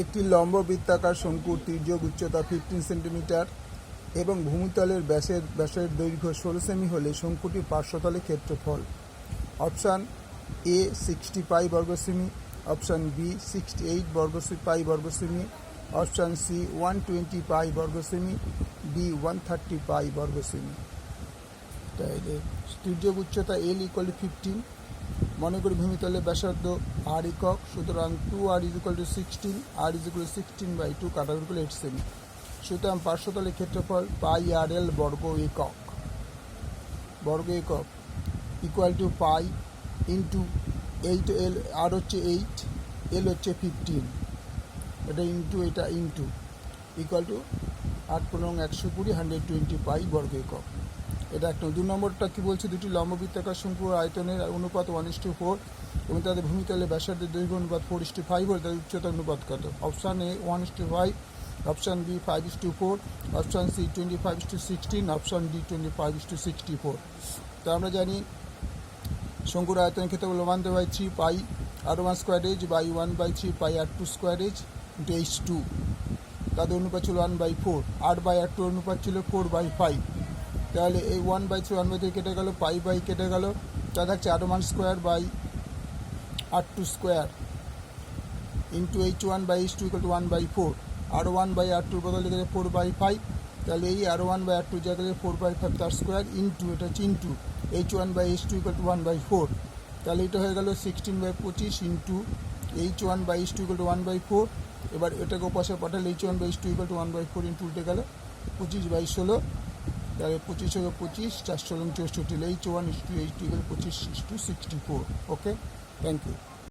একটি লম্ব বৃত্তাকার শঙ্কুর তির্যক উচ্চতা 15 সেন্টিমিটার এবং ভূমিতলের ব্যাসের দৈর্ঘ্য 16 সেমি হলে শঙ্কুটির পার্শ্বতলের ক্ষেত্রফল অপশান এ 60 পাই বর্গ সেমি, অপশান বি 68 পাই বর্গ সেমি, অপশান সি 120 পাই বর্গ সেমি, ডি 130 পাই বর্গ সেমি। তাহলে তির্যক উচ্চতা এল ইকুয়াল টু 15, মনে করি ভূমিতলের ব্যাসার্ধ আর একক, সুতরাং 2r equal to 16, r equal to 16/2 কাটা ইকুয়াল 8 সেমি। সুতরাং পার্শ্বতলের ক্ষেত্রফল পাই আর এল বর্গ একক equal to pi into 8l, আর হচ্ছে 8, এল হচ্ছে 15, এটা ইন্টু এটা ইন্টু ইকুয়াল টু 8×120 120 পাই বর্গ একক। এটা একটা। 2 নম্বরটা কি বলছে, দুটি লম্ববৃত্তাকার শঙ্কুর আয়তনের অনুপাত 1:4 এবং তাদের ভূমিতলের ব্যাসার্ধের দৈর্ঘ্য অনুপাত 4:5 হলে তাদের উচ্চতার অনুপাত কত? Option A 1:5, option B 5:4, option C 25:16, option D 25:64। তো আমরা জানি শঙ্কুর আয়তনের ক্ষেত্রে √1/3 pi r1 square H by 1/3 pi r2 square H into h2। তাদের অনুপাত ছিল 1/4, r/r2 অনুপাত ছিল 4/5। তাহলে এই 1/3 1/3 কেটে গেল, পাই বাই কেটে গেল, তা থাকছে r1 square by r2 square into h1/h2 equal to 1/4। r1/r2 বদল লিখে 4/5, তাহলে এই r1/r2 জায়গায় 4/5 তার স্কোয়ার ইন্টু এটা হচ্ছে ইন্টু h1/h2 ইকুয়াল টু 1/4। তাহলে এটা হয়ে গেল 16/25 ইন্টু h1/h2 ইকুয়াল টু 1/4। এবার এটাকে পাশে পাঠালে h1/h2 ইকুয়াল টু 1/4 ইন্টু উল্টে গেল 25/16। তাহলে 25 4 16 64, h1:h2 equal 25:64। Okay, thank you.